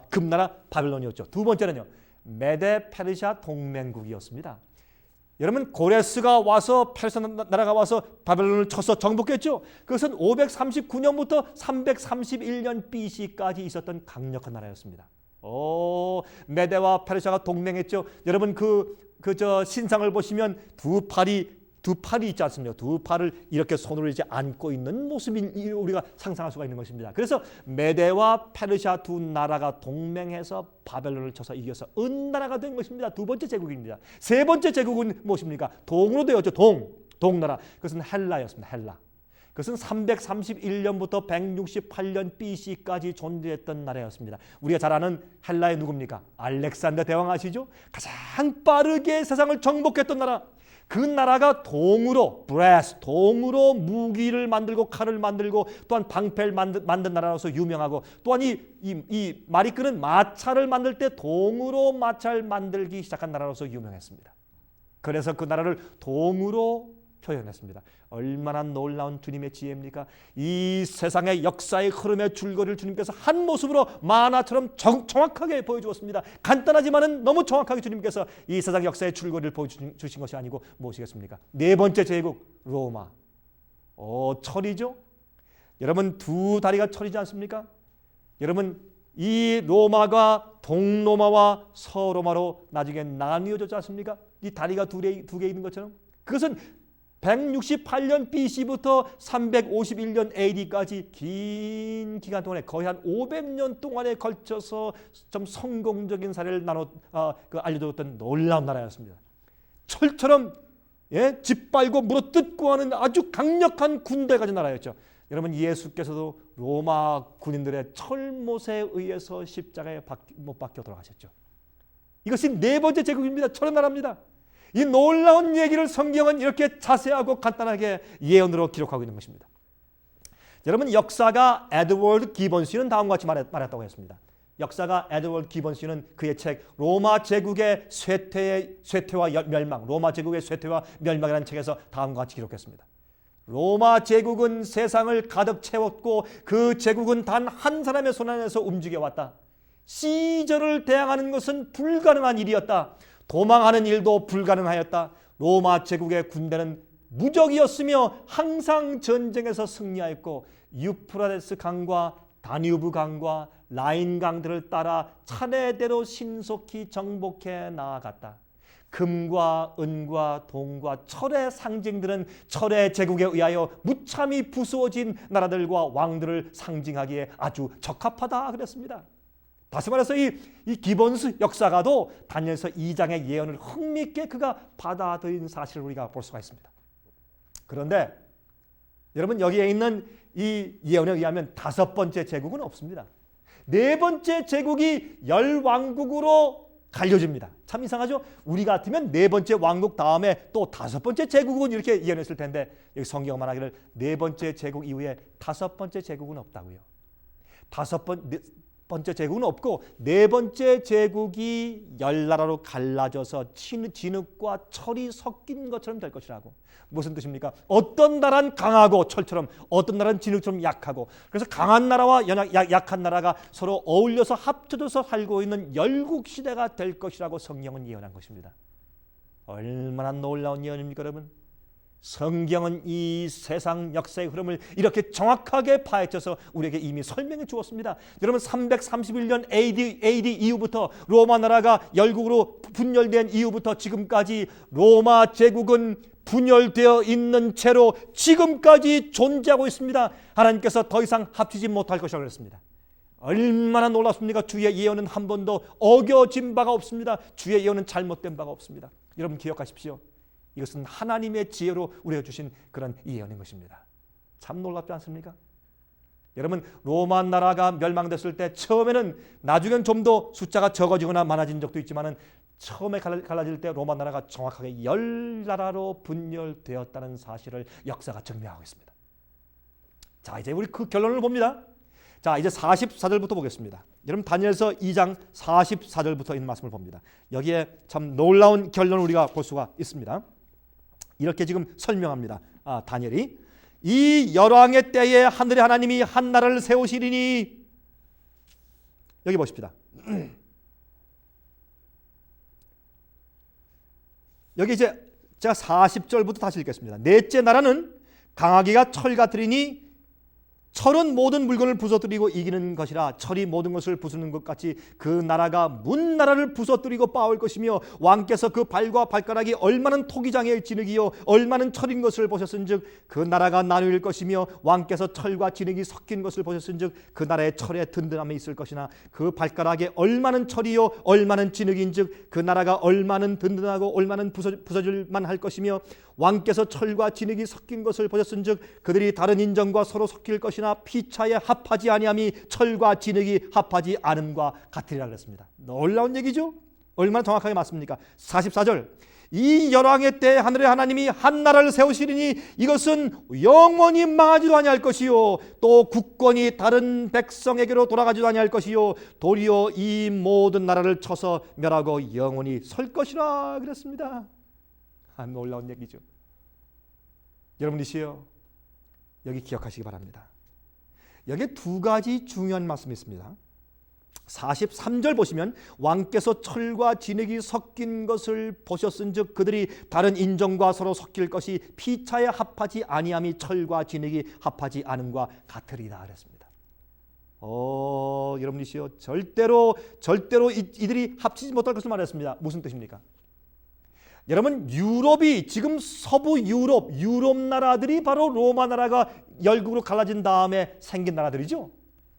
금나라 바벨론이었죠. 두 번째는요, 메데 페르시아 동맹국이었습니다. 여러분, 고레스가 와서 페르시아 나라가 와서 바벨론을 쳐서 정복했죠. 그것은 539년부터 331년 BC까지 있었던 강력한 나라였습니다. 메데와 페르시아가 동맹했죠. 여러분 저 신상을 보시면 두 팔이 있지 않습니까? 두 팔을 이렇게 손으로 이제 안고 있는 모습이 우리가 상상할 수가 있는 것입니다. 그래서 메데와 페르시아 두 나라가 동맹해서 바벨론을 쳐서 이겨서 은나라가 된 것입니다. 두 번째 제국입니다. 세 번째 제국은 무엇입니까? 동으로 되었죠. 동나라. 그것은 헬라였습니다. 헬라. 그것은 331년부터 168년 BC까지 존재했던 나라였습니다. 우리가 잘 아는 헬라의 누굽니까? 알렉산더 대왕 아시죠? 가장 빠르게 세상을 정복했던 나라. 그 나라가 동으로 무기를 만들고 칼을 만들고 또한 방패를 만든 나라로서 유명하고, 또한 이 말이 끄는 마차를 만들 때 동으로 마차를 만들기 시작한 나라로서 유명했습니다. 그래서 그 나라를 동으로 표현했습니다. 얼마나 놀라운 주님의 지혜입니까? 이 세상의 역사의 흐름의 줄거리를 주님께서 한 모습으로 만화처럼 정확하게 보여주었습니다. 간단하지만은 너무 정확하게 주님께서 이 세상 역사의 줄거리를 보여주신 것이 아니고 무엇이겠습니까? 네 번째 제국 로마. 철이죠? 여러분, 두 다리가 철이지 않습니까? 여러분, 이 로마가 동로마와 서로마로 나중에 나뉘어졌지 않습니까? 이 다리가 두 개 있는 것처럼. 그것은 168년 BC부터 351년 AD까지 긴 기간 동안에 거의 한 500년 동안에 걸쳐서 좀 성공적인 사례를 알려줬던 놀라운 나라였습니다. 철처럼 짓밟고 물어뜯고 하는 아주 강력한 군대 가진 나라였죠. 여러분, 예수께서도 로마 군인들의 철못에 의해서 십자가에 못 박혀 돌아가셨죠. 이것이 네 번째 제국입니다. 철의 나라입니다. 이 놀라운 얘기를 성경은 이렇게 자세하고 간단하게 예언으로 기록하고 있는 것입니다. 여러분, 역사가 에드워드 기본스는 다음과 같이 말했다고 했습니다. 역사가 에드워드 기본스는 그의 책 로마 제국의 쇠퇴와 멸망, 로마 제국의 쇠퇴와 멸망이라는 책에서 다음과 같이 기록했습니다. 로마 제국은 세상을 가득 채웠고 그 제국은 단 한 사람의 손 안에서 움직여왔다. 시절을 대항하는 것은 불가능한 일이었다. 도망하는 일도 불가능하였다. 로마 제국의 군대는 무적이었으며 항상 전쟁에서 승리하였고 유프라테스 강과 다뉴브 강과 라인 강들을 따라 차례대로 신속히 정복해 나아갔다. 금과 은과 동과 철의 상징들은 철의 제국에 의하여 무참히 부수어진 나라들과 왕들을 상징하기에 아주 적합하다 그랬습니다. 다시 말해서 이 기본스 역사가도 다니엘서 2장의 예언을 흥미있게 그가 받아들인 사실을 우리가 볼 수가 있습니다. 그런데 여러분, 여기에 있는 이 예언에 의하면 다섯 번째 제국은 없습니다. 네 번째 제국이 열왕국으로 갈려집니다. 참 이상하죠? 우리 같으면 네 번째 왕국 다음에 또 다섯 번째 제국은 이렇게 예언했을 텐데, 여기 성경은 말하기를 네 번째 제국 이후에 다섯 번째 제국은 없다고요. 다섯 번째 제국은 없고 네 번째 제국이 열나라로 갈라져서 진흙과 철이 섞인 것처럼 될 것이라고. 무슨 뜻입니까? 어떤 나라는 강하고 철처럼, 어떤 나라는 진흙처럼 약하고, 그래서 강한 나라와 약한 나라가 서로 어울려서 합쳐져서 살고 있는 열국 시대가 될 것이라고 성경은 예언한 것입니다. 얼마나 놀라운 예언입니까, 여러분? 성경은 이 세상 역사의 흐름을 이렇게 정확하게 파헤쳐서 우리에게 이미 설명해 주었습니다. 여러분, 331년 AD 이후부터 로마 나라가 열국으로 분열된 이후부터 지금까지 로마 제국은 분열되어 있는 채로 지금까지 존재하고 있습니다. 하나님께서 더 이상 합치지 못할 것이라고 그랬습니다. 얼마나 놀랍습니까? 주의 예언은 한 번도 어겨진 바가 없습니다. 주의 예언은 잘못된 바가 없습니다. 여러분, 기억하십시오. 이것은 하나님의 지혜로 우리가 주신 그런 예언인 것입니다. 참 놀랍지 않습니까? 여러분, 로마 나라가 멸망됐을 때 처음에는, 나중엔 좀 더 숫자가 적어지거나 많아진 적도 있지만은 처음에 갈라질 때 로마 나라가 정확하게 열 나라로 분열되었다는 사실을 역사가 증명하고 있습니다. 자, 이제 우리 그 결론을 봅니다. 자, 이제 44절부터 보겠습니다. 여러분, 다니엘서 2장 44절부터 있는 말씀을 봅니다. 여기에 참 놀라운 결론을 우리가 볼 수가 있습니다. 이렇게 지금 설명합니다. 다니엘이 이 열왕의 때에 하늘의 하나님이 한 나라를 세우시리니 여기 보십시다. 여기 이제 제가 40절부터 다시 읽겠습니다. 넷째 나라는 강하기가 철 같으리니 철은 모든 물건을 부서뜨리고 이기는 것이라 철이 모든 것을 부수는 것 같이 그 나라가 문 나라를 부서뜨리고 빠올 것이며 왕께서 그 발과 발가락이 얼마는 토기장의 진흙이요 얼마는 철인 것을 보셨은즉 그 나라가 나누일 것이며 왕께서 철과 진흙이 섞인 것을 보셨은즉 그 나라의 철에 든든함이 있을 것이나 그 발가락에 얼마는 철이요 얼마는 진흙인즉 그 나라가 얼마는 든든하고 얼마는 부서질만 할 것이며 왕께서 철과 진흙이 섞인 것을 보셨은즉 그들이 다른 인정과 서로 섞일 것이나 피차에 합하지 아니함이 철과 진흙이 합하지 않음과 같으리라 그랬습니다. 놀라운 얘기죠. 얼마나 정확하게 맞습니까? 44절 이 열왕의 때 하늘의 하나님이 한 나라를 세우시리니 이것은 영원히 망하지도 아니할 것이요 또 국권이 다른 백성에게로 돌아가지도 아니할 것이요 도리어 이 모든 나라를 쳐서 멸하고 영원히 설 것이라 그랬습니다. 놀라운 얘기죠. 여러분이시여 여기 기억하시기 바랍니다. 여기에 두 가지 중요한 말씀이 있습니다. 43절 보시면 왕께서 철과 진흙이 섞인 것을 보셨은즉 그들이 다른 인정과 서로 섞일 것이 피차에 합하지 아니함이 철과 진흙이 합하지 않음과 같으리라 그랬습니다. 여러분이시여 절대로 이들이 합치지 못할 것을 말했습니다. 무슨 뜻입니까? 여러분 유럽이 지금 서부 유럽 나라들이 바로 로마 나라가 열국으로 갈라진 다음에 생긴 나라들이죠.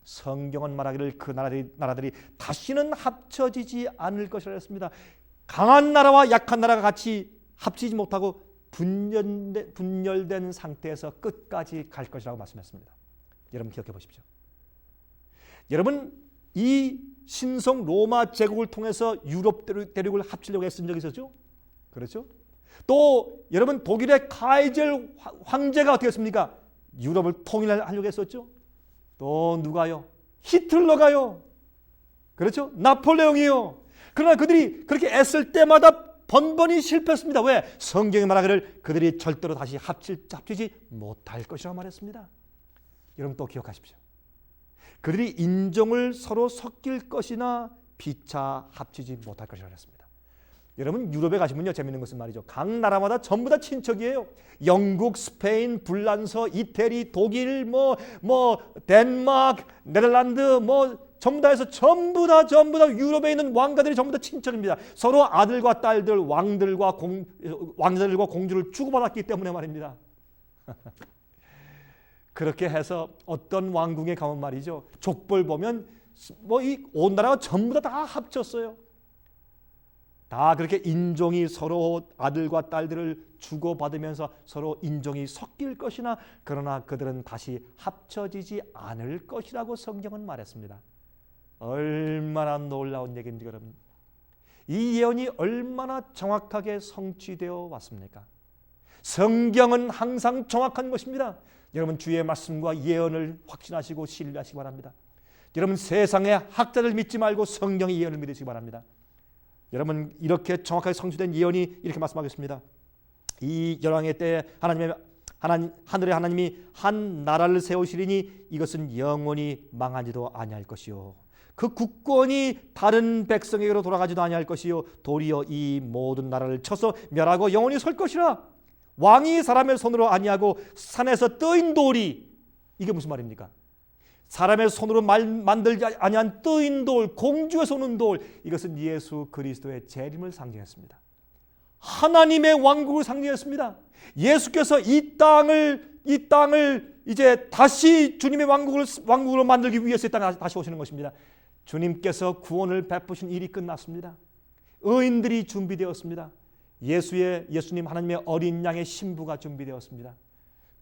성경은 말하기를 그 나라들이 다시는 합쳐지지 않을 것이라 했습니다. 강한 나라와 약한 나라가 같이 합치지 못하고 분열된 상태에서 끝까지 갈 것이라고 말씀했습니다. 여러분 기억해 보십시오. 여러분 이 신성 로마 제국을 통해서 유럽 대륙을 합치려고 했은 적이 있었죠. 그렇죠? 또 여러분 독일의 카이젤 황제가 어떻게 했습니까? 유럽을 통일하려고 했었죠. 또 누가요? 히틀러가요. 그렇죠? 나폴레옹이요. 그러나 그들이 그렇게 애쓸 때마다 번번이 실패했습니다. 왜? 성경이 말하기를 그들이 절대로 다시 합치지 못할 것이라고 말했습니다. 여러분 또 기억하십시오. 그들이 인종을 서로 섞일 것이나 피차 합치지 못할 것이라고 했습니다. 여러분 유럽에 가시면요 재밌는 것은 말이죠. 각 나라마다 전부 다 친척이에요. 영국, 스페인, 불란서, 이태리, 독일, 덴마크, 네덜란드 전부 다 해서 전부 다 유럽에 있는 왕가들이 전부 다 친척입니다. 서로 아들과 딸들, 왕들과 공주를 주고받았기 때문에 말입니다. 그렇게 해서 어떤 왕궁에 가면 말이죠. 족벌 보면 이 온 나라가 전부 다 합쳤어요. 다 그렇게 인종이 서로 아들과 딸들을 주고받으면서 서로 인종이 섞일 것이나 그러나 그들은 다시 합쳐지지 않을 것이라고 성경은 말했습니다. 얼마나 놀라운 얘기인지 여러분. 이 예언이 얼마나 정확하게 성취되어 왔습니까? 성경은 항상 정확한 것입니다. 여러분 주의 말씀과 예언을 확신하시고 신뢰하시기 바랍니다. 여러분 세상의 학자들 믿지 말고 성경의 예언을 믿으시기 바랍니다. 여러분 이렇게 정확하게 성취된 예언이 이렇게 말씀하겠습니다. 이 열왕의 때에 하늘의 하나님이 한 나라를 세우시리니 이것은 영원히 망하지도 아니할 것이요 그 국권이 다른 백성에게로 돌아가지도 아니할 것이요 도리어 이 모든 나라를 쳐서 멸하고 영원히 설 것이라. 왕이 사람의 손으로 아니하고 산에서 떠인 돌이, 이게 무슨 말입니까? 사람의 손으로 만들지 아니한 뜨인 돌, 공주에서 오는 돌, 이것은 예수 그리스도의 재림을 상징했습니다. 하나님의 왕국을 상징했습니다. 예수께서 이 땅을 이제 다시 주님의 왕국으로 만들기 위해서 이 땅에 다시 오시는 것입니다. 주님께서 구원을 베푸신 일이 끝났습니다. 의인들이 준비되었습니다. 예수님 하나님의 어린 양의 신부가 준비되었습니다.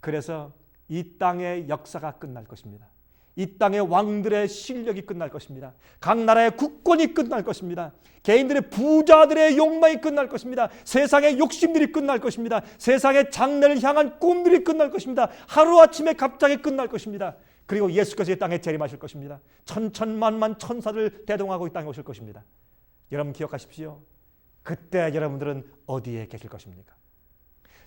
그래서 이 땅의 역사가 끝날 것입니다. 이 땅의 왕들의 실력이 끝날 것입니다. 각 나라의 국권이 끝날 것입니다. 개인들의 부자들의 욕망이 끝날 것입니다. 세상의 욕심들이 끝날 것입니다. 세상의 장래를 향한 꿈들이 끝날 것입니다. 하루아침에 갑자기 끝날 것입니다. 그리고 예수께서 이 땅에 재림하실 것입니다. 천천만만 천사를 대동하고 이 땅에 오실 것입니다. 여러분 기억하십시오. 그때 여러분들은 어디에 계실 것입니까?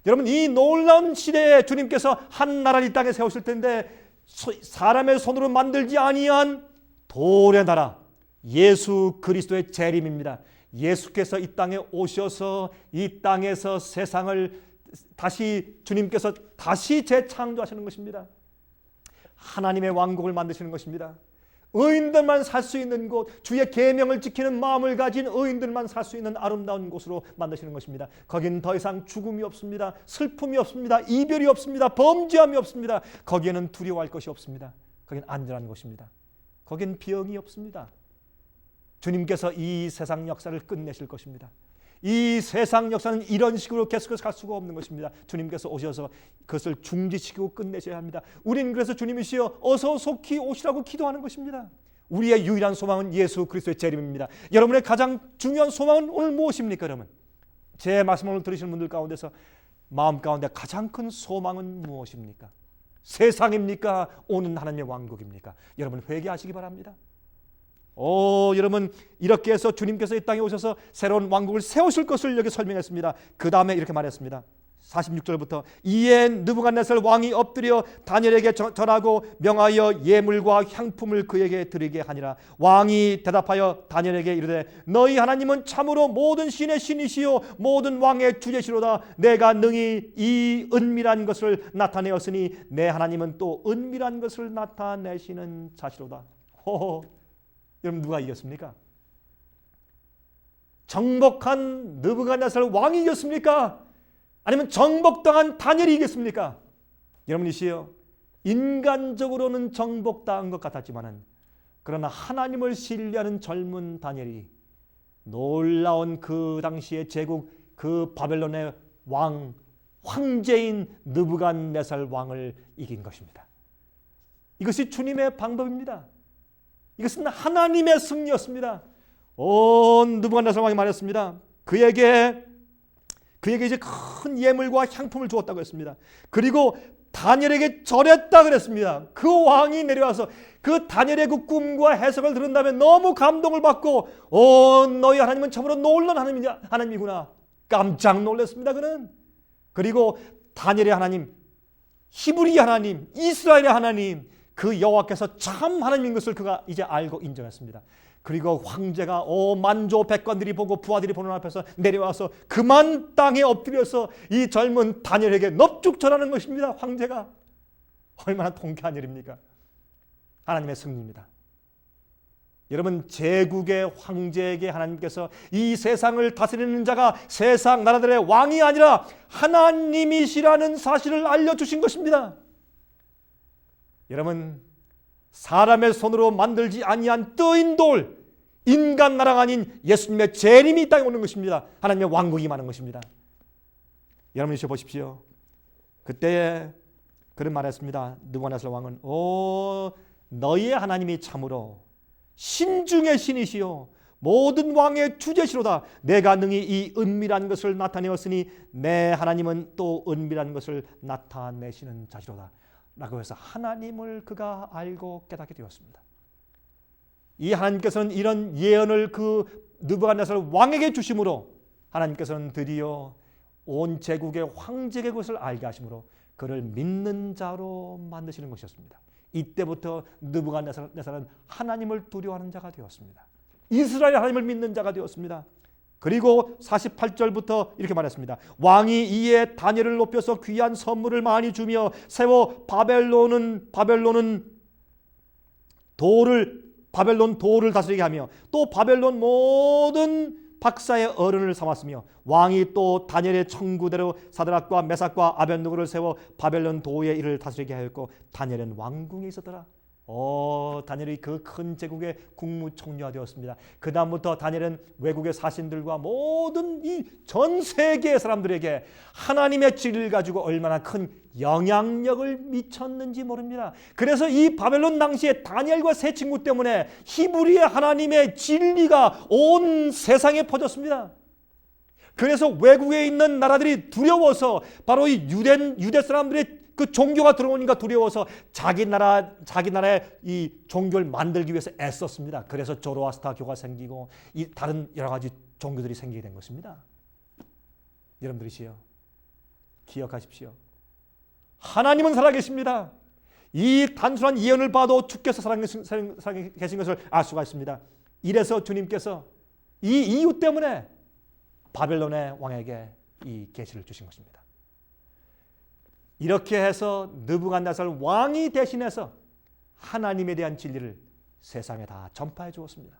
여러분 이 놀라운 시대에 주님께서 한 나라를 이 땅에 세우실 텐데 사람의 손으로 만들지 아니한 돌의 나라, 예수 그리스도의 재림입니다. 예수께서 이 땅에 오셔서 이 땅에서 세상을 다시 주님께서 다시 재창조하시는 것입니다. 하나님의 왕국을 만드시는 것입니다. 의인들만 살 수 있는 곳, 주의 계명을 지키는 마음을 가진 의인들만 살 수 있는 아름다운 곳으로 만드시는 것입니다. 거기는 더 이상 죽음이 없습니다. 슬픔이 없습니다. 이별이 없습니다. 범죄함이 없습니다. 거기에는 두려워할 것이 없습니다. 거기는 안전한 곳입니다. 거기는 병이 없습니다. 주님께서 이 세상 역사를 끝내실 것입니다. 이 세상 역사는 이런 식으로 계속해서 갈 수가 없는 것입니다. 주님께서 오셔서 그것을 중지시키고 끝내셔야 합니다. 우리는 그래서 주님이시여 어서 속히 오시라고 기도하는 것입니다. 우리의 유일한 소망은 예수 그리스도의 재림입니다. 여러분의 가장 중요한 소망은 오늘 무엇입니까? 여러분, 제 말씀을 오늘 들으시는 분들 가운데서 마음 가운데 가장 큰 소망은 무엇입니까? 세상입니까? 오는 하나님의 왕국입니까? 여러분 회개하시기 바랍니다. 여러분, 이렇게 해서 주님께서 이 땅에 오셔서 새로운 왕국을 세우실 것을 여기 설명했습니다. 그 다음에 이렇게 말했습니다. 46절부터 이에 느부갓네살 왕이 엎드려 다니엘에게 절하고 명하여 예물과 향품을 그에게 드리게 하니라. 왕이 대답하여 다니엘에게 이르되 너희 하나님은 참으로 모든 신의 신이시요 모든 왕의 주제시로다. 내가 능히 이 은밀한 것을 나타내었으니 내 하나님은 또 은밀한 것을 나타내시는 자시로다. 여러분, 누가 이겼습니까? 정복한 느부갓네살 왕이 이겼습니까? 아니면 정복당한 다니엘이 이겼습니까? 여러분이시여, 인간적으로는 정복당한 것 같았지만은 그러나 하나님을 신뢰하는 젊은 다니엘이 놀라운 그 당시의 제국, 그 바벨론의 황제인 느부갓네살 왕을 이긴 것입니다. 이것이 주님의 방법입니다. 이것은 하나님의 승리였습니다. 느부갓네살 왕이 말했습니다. 그에게 이제 큰 예물과 향품을 주었다고 했습니다. 그리고 다니엘에게 절했다 그랬습니다. 그 왕이 내려와서 그 다니엘의 그 꿈과 해석을 들은 다음에 너무 감동을 받고 너희 하나님은 참으로 놀라운 하나님이구나. 깜짝 놀랐습니다. 그는. 그리고 다니엘의 하나님, 히브리 하나님, 이스라엘의 하나님, 그 여호와께서 참 하나님인 것을 그가 이제 알고 인정했습니다. 그리고 황제가 만조 백관들이 보고 부하들이 보는 앞에서 내려와서 그만 땅에 엎드려서 이 젊은 다니엘에게 넙죽 절하는 것입니다. 황제가 얼마나 통쾌한 일입니까? 하나님의 승리입니다. 여러분, 제국의 황제에게 하나님께서 이 세상을 다스리는 자가 세상 나라들의 왕이 아니라 하나님이시라는 사실을 알려주신 것입니다. 여러분, 사람의 손으로 만들지 아니한 뜨인 돌, 인간 나라가 아닌 예수님의 재림이 이 땅에 오는 것입니다. 하나님의 왕국이 임하는 것입니다. 여러분이 보십시오. 그때 그런 말했습니다. 느부갓네살 왕은 너희의 하나님이 참으로 신중의 신이시요 모든 왕의 주제시로다. 내가 능히 이 은밀한 것을 나타내었으니 내 하나님은 또 은밀한 것을 나타내시는 자시로다. 라고 해서 하나님을 그가 알고 깨닫게 되었습니다. 이 하나님께서는 이런 예언을 그 느부갓네살 왕에게 주심으로 하나님께서는 드디어 온 제국의 황제의 것을 알게 하심으로 그를 믿는 자로 만드시는 것이었습니다. 이때부터 느부갓네살은 하나님을 두려워하는 자가 되었습니다. 이스라엘 하나님을 믿는 자가 되었습니다. 그리고 48절부터 이렇게 말했습니다. 왕이 이에 다니엘을 높여서 귀한 선물을 많이 주며 세워 바벨론 돌을 다스리게 하며 또 바벨론 모든 박사의 어른을 삼았으며 왕이 또 다니엘의 청구대로 사드락과 메삭과 아벤누고를 세워 바벨론 도의 일을 다스리게 하였고 다니엘은 왕궁에 있었더라. 다니엘이 그 큰 제국의 국무총리가 되었습니다. 그 다음부터 다니엘은 외국의 사신들과 모든 이 전 세계의 사람들에게 하나님의 진리를 가지고 얼마나 큰 영향력을 미쳤는지 모릅니다. 그래서 이 바벨론 당시에 다니엘과 세 친구 때문에 히브리의 하나님의 진리가 온 세상에 퍼졌습니다. 그래서 외국에 있는 나라들이 두려워서 바로 이 유대 사람들의 그 종교가 들어오니까 두려워서 자기 나라의 이 종교를 만들기 위해서 애썼습니다. 그래서 조로아스터교가 생기고 이 다른 여러 가지 종교들이 생기게 된 것입니다. 여러분들이시여, 기억하십시오. 하나님은 살아계십니다. 이 단순한 예언을 봐도 주께서 살아계신 것을 알 수가 있습니다. 이래서 주님께서 이 이유 때문에 바벨론의 왕에게 이 계시를 주신 것입니다. 이렇게 해서 느부갓네살 왕이 대신해서 하나님에 대한 진리를 세상에 다 전파해 주었습니다.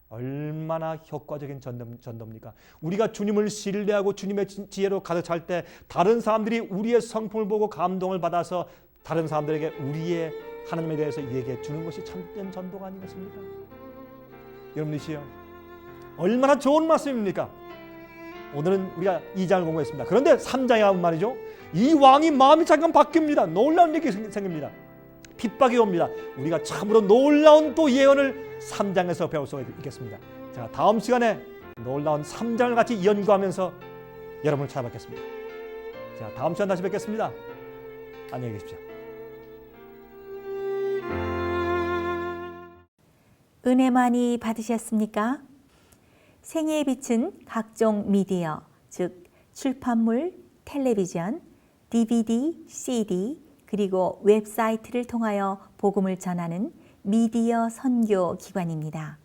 얼마나 효과적인 전도입니까? 우리가 주님을 신뢰하고 주님의 지혜로 가득 찰 때 다른 사람들이 우리의 성품을 보고 감동을 받아서 다른 사람들에게 우리의 하나님에 대해서 얘기해 주는 것이 참된 전도가 아니겠습니까? 여러분이시여, 얼마나 좋은 말씀입니까? 오늘은 우리가 2장을 공부했습니다. 그런데 3장에 가면 말이죠, 이 왕이 마음이 잠깐 바뀝니다. 놀라운 일이 생깁니다. 핍박이 옵니다. 우리가 참으로 놀라운 또 예언을 3장에서 배울 수가 있겠습니다. 제가 다음 시간에 놀라운 3장을 같이 연구하면서 여러분을 찾아뵙겠습니다. 자, 다음 시간 다시 뵙겠습니다. 안녕히 계십시오. 은혜 많이 받으셨습니까? 생애의 빛은 각종 미디어, 즉 출판물, 텔레비전, DVD, CD, 그리고 웹사이트를 통하여 복음을 전하는 미디어 선교 기관입니다.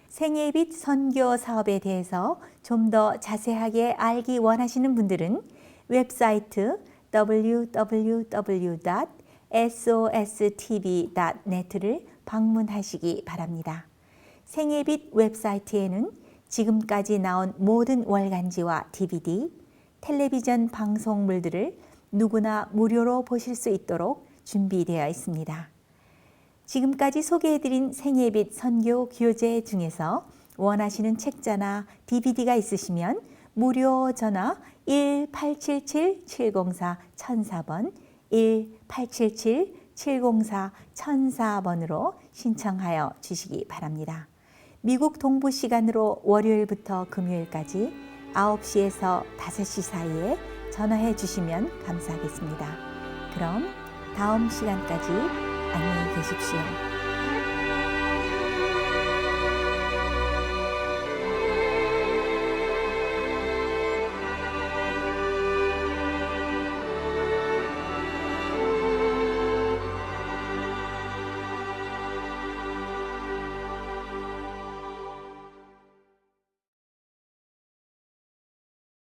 생애의 빛 선교 사업에 대해서 좀 더 자세하게 알기 원하시는 분들은 웹사이트 www.sostv.net를 방문하시기 바랍니다. 생애의 빛 웹사이트에는 지금까지 나온 모든 월간지와 DVD, 텔레비전 방송물들을 누구나 무료로 보실 수 있도록 준비되어 있습니다. 지금까지 소개해드린 생애의 빛 선교 교재 중에서 원하시는 책자나 DVD가 있으시면 무료 전화 1877-704-1004번 1877-704-1004번으로 신청하여 주시기 바랍니다. 미국 동부 시간으로 월요일부터 금요일까지 9시에서 5시 사이에 전화해 주시면 감사하겠습니다. 그럼 다음 시간까지 안녕히 계십시오.